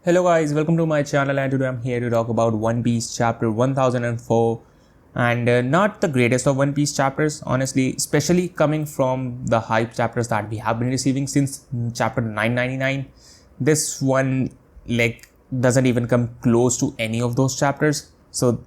Hello guys, welcome to my channel and today I'm here to talk about One Piece chapter 1004 and not the greatest of One Piece chapters honestly, especially coming from the hype chapters that we have been receiving since chapter 999. This one doesn't even come close to any of those chapters, so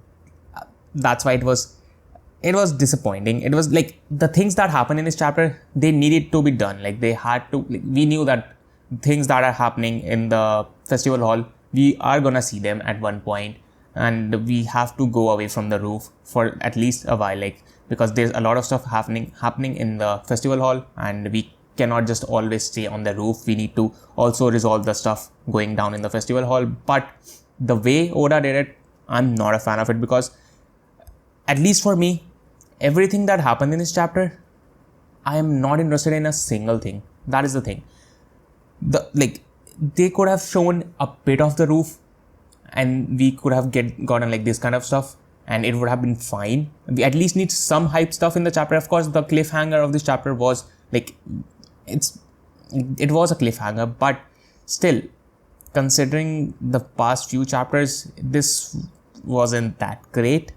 that's why it was disappointing. It was like the things that happen in this chapter, they needed to be done. Like they had to, we knew that things that are happening in the festival hall, we are gonna see them at one point, and we have to go away from the roof for at least a while, because there's a lot of stuff happening in the festival hall, and we cannot just always stay on the roof. We need to also resolve the stuff going down in the festival hall. But the way Oda did it, I'm not a fan of it, because at least for me, everything that happened in this chapter, I am not interested in a single thing. That is the thing. They could have shown a bit of the roof and we could have gotten like this kind of stuff and it would have been fine. We at least need some hype stuff in the chapter. Of course, the cliffhanger of this chapter was it was a cliffhanger, but still, considering the past few chapters, this wasn't that great.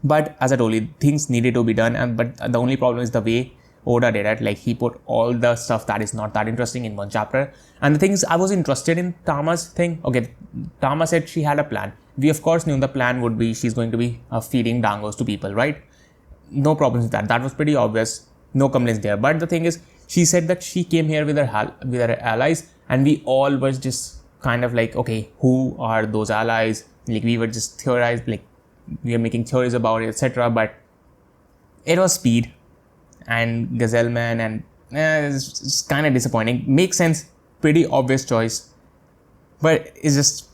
But as I told you, things needed to be done, but the only problem is the way Oda did it. Like, he put all the stuff that is not that interesting in one chapter. And the thing is, I was interested in Tama's thing. Okay, Tama said she had a plan. We of course knew the plan would be she's going to be feeding dangos to people, right? No problems with that. That was pretty obvious. No complaints there. But the thing is, she said that she came here with her allies, and we all were just kind of like, okay, who are those allies? Like, we were just we were making theories about it, etc. But it was Speed and Gazelle Man, and it's kind of disappointing. Makes sense, pretty obvious choice, but it's just,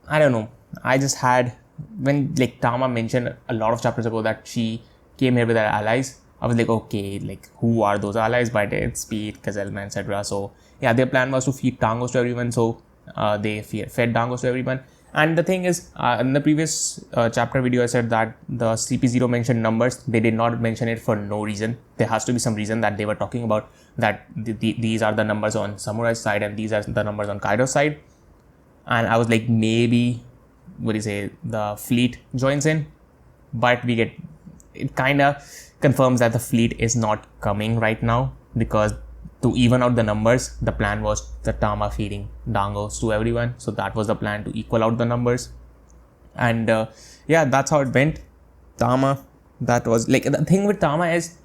I don't know. I just had, when Tama mentioned a lot of chapters ago that she came here with her allies, I was like, okay, who are those allies? But it's Speed, Gazelle Man, etc. So yeah, their plan was to feed tangos to everyone, so they fed tangos to everyone. And the thing is, in the previous chapter video, I said that the CP0 mentioned numbers. They did not mention it for no reason. There has to be some reason that they were talking about that these are the numbers on Samurai's side and these are the numbers on Kaido's side. And I was like, maybe, the fleet joins in. But it kind of confirms that the fleet is not coming right now, because to even out the numbers, the plan was the Tama feeding dangos to everyone. So that was the plan, to equal out the numbers. And yeah, that's how it went. Tama, that was the thing with Tama is,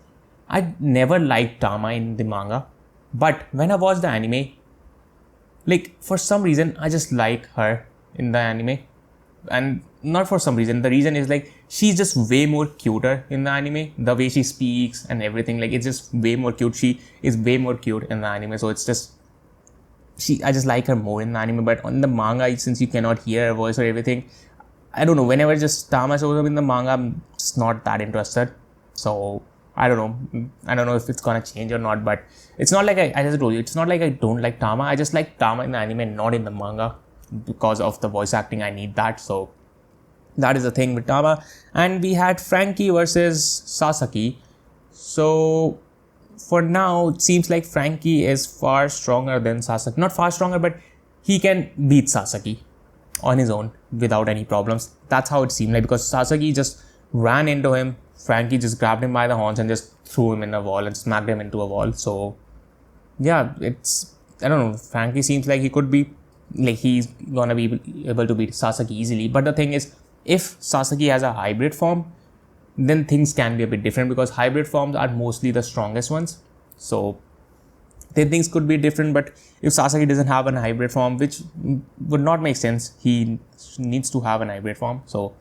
I never liked Tama in the manga, but when I watched the anime, for some reason, I just like her in the anime. And not for some reason, the reason is she's just way more cuter in the anime. The way she speaks and everything, it's just way more cute. She is way more cute in the anime, so it's just, I just like her more in the anime. But on the manga, since you cannot hear her voice or everything, I don't know, whenever just Tama shows up in the manga, I'm just not that interested. So I don't know if it's gonna change or not. But it's not like I just told you, it's not like I don't like Tama. I just like Tama in the anime, not in the manga, because of the voice acting. I need that. So that is the thing with Tama. And we had Frankie versus Sasuke. So for now, it seems like Frankie is far stronger than Sasuke. Not far stronger, but he can beat Sasuke on his own without any problems. That's how it seemed like, because Sasuke just ran into him. Frankie just grabbed him by the horns and just threw him in a wall and smacked him into a wall. So yeah, I don't know. Frankie seems like he could be, he's gonna be able to beat Sasuke easily. But the thing is, if Sasuke has a hybrid form, then things can be a bit different, because hybrid forms are mostly the strongest ones. So then things could be different. But if Sasuke doesn't have a hybrid form, which would not make sense, he needs to have a hybrid form. So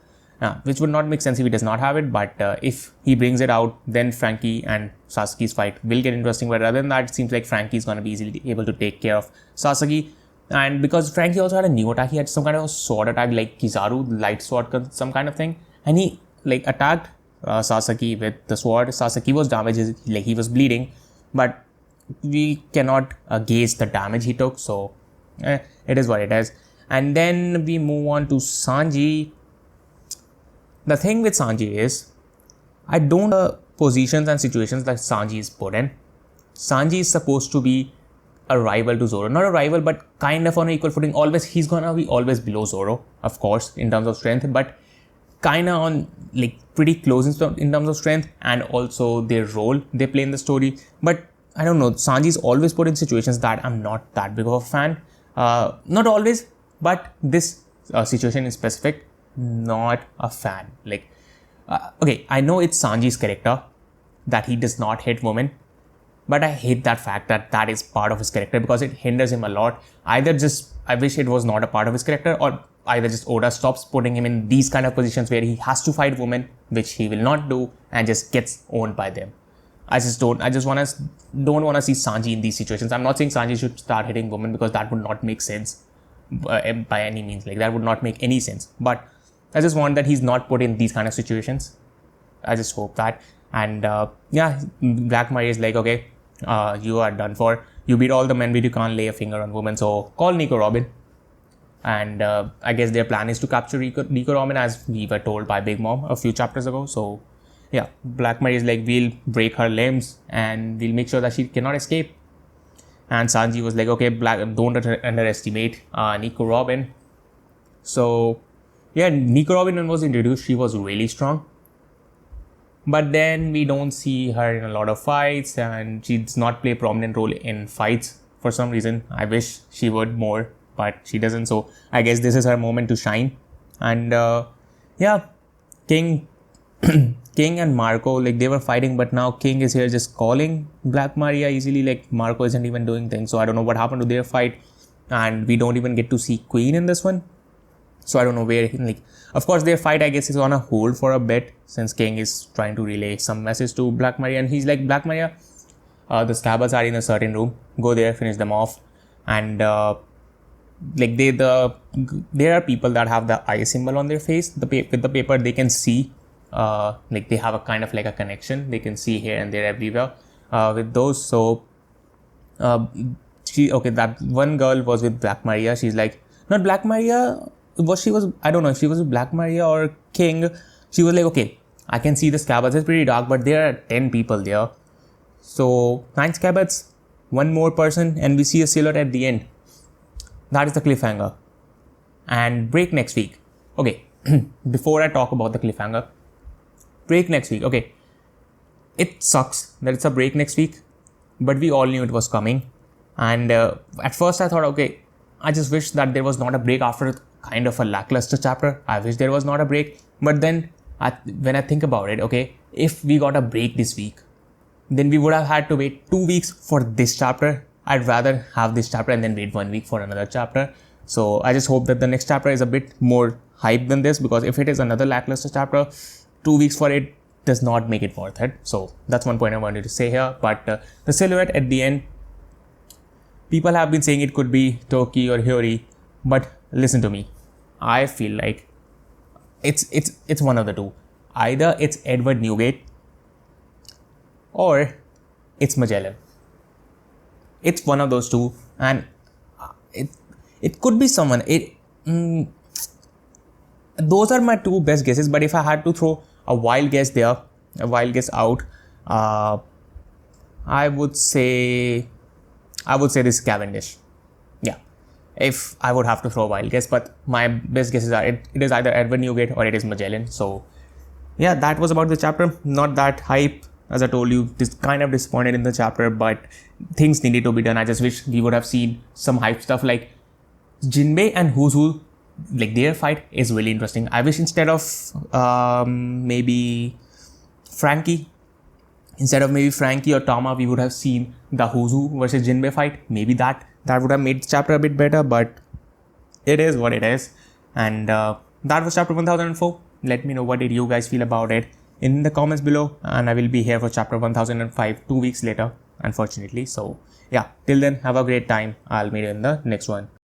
which would not make sense if he does not have it. But if he brings it out, then Frankie and Sasuke's fight will get interesting. But other than that, it seems like Frankie is going to be easily able to take care of Sasuke. And because Frankie also had a new attack, he had some kind of a sword attack, like Kizaru, light sword, some kind of thing. And he attacked Sasuke with the sword. Sasuke was damaged, he was bleeding. But we cannot gauge the damage he took. So it is what it is. And then we move on to Sanji. The thing with Sanji is, I don't positions and situations that Sanji is put in. Sanji is supposed to be a rival to Zoro. Not a rival, but kind of on an equal footing. Always, he's gonna be always below Zoro, of course, in terms of strength, but kind of on like pretty close in terms of strength and also their role they play in the story. But I don't know, Sanji's always put in situations that I'm not that big of a fan. Not always, but this situation in specific, not a fan. Like, okay, I know it's Sanji's character that he does not hit women, but I hate that fact that that is part of his character because it hinders him a lot. Either just, I wish it was not a part of his character, or either just Oda stops putting him in these kind of positions where he has to fight women, which he will not do, and just gets owned by them. I don't want to see Sanji in these situations. I'm not saying Sanji should start hitting women because that would not make sense by any means. Like, that would not make any sense. But I just want that he's not put in these kind of situations. I just hope that. And yeah, Black Maria is like, okay, you are done for. You beat all the men, but you can't lay a finger on women. So call Nico Robin. And I guess their plan is to capture Nico Robin, as we were told by Big Mom a few chapters ago. So yeah, Black Maria is like, we'll break her limbs and we'll make sure that she cannot escape. And Sanji was like, okay, don't underestimate Nico Robin. So yeah, Nico Robin, when was introduced, she was really strong. But then we don't see her in a lot of fights, and she does not play a prominent role in fights for some reason. I wish she would more, but she doesn't. So I guess this is her moment to shine. And yeah, King and Marco, like, they were fighting, but now King is here just calling Black Maria easily. Like, Marco isn't even doing things. So I don't know what happened to their fight, and we don't even get to see Queen in this one. So I don't know where, like, of course their fight, I guess, is on a hold for a bit since King is trying to relay some message to Black Maria, and he's like, Black Maria, the Scabbards are in a certain room. Go there, finish them off. And like, there are people that have the eye symbol on their face. With the paper, they can see, like, they have a kind of like a connection. They can see here and there everywhere with those. So that one girl was with Black Maria. She's like, not Black Maria. I don't know if she was with Black Maria or King. She was like, okay, I can see the Scabbards. It's pretty dark, but there are 10 people there. So 9 Scabbards, one more person, and we see a silhouette at the end. That is the cliffhanger. And break next week. Okay, before I talk about the cliffhanger, break next week. Okay, it sucks that it's a break next week, but we all knew it was coming. And at first I thought, okay, I just wish that there was not a break after kind of a lackluster chapter. I wish there was not a break. But then when I think about it, okay, if we got a break this week, then we would have had to wait 2 weeks for this chapter. I'd rather have this chapter and then wait 1 week for another chapter. So I just hope that the next chapter is a bit more hype than this, because if it is another lackluster chapter, 2 weeks for it does not make it worth it. So that's one point I wanted to say here. But the silhouette at the end, people have been saying it could be Toki or Hyori, but listen to me. I feel like it's one of the two. Either it's Edward Newgate or it's Magellan. It's one of those two, and it could be someone. Those are my two best guesses. But if I had to throw a wild guess out, I would say this Cavendish. Yeah, if I would have to throw a wild guess, but my best guesses are it is either Edward Newgate or it is Magellan. So yeah, that was about the chapter. Not that hype, as I told you. Just kind of disappointed in the chapter, but things needed to be done. I just wish we would have seen some hype stuff, like Jinbei and Huzu. Like, their fight is really interesting. I wish instead of maybe Frankie or Tama, we would have seen the Huzu versus Jinbei fight. Maybe that would have made the chapter a bit better, but it is what it is. And that was chapter 1004. Let me know what did you guys feel about it in the comments below, and I will be here for chapter 1005 2 weeks later, unfortunately. So yeah, till then, have a great time. I'll meet you in the next one.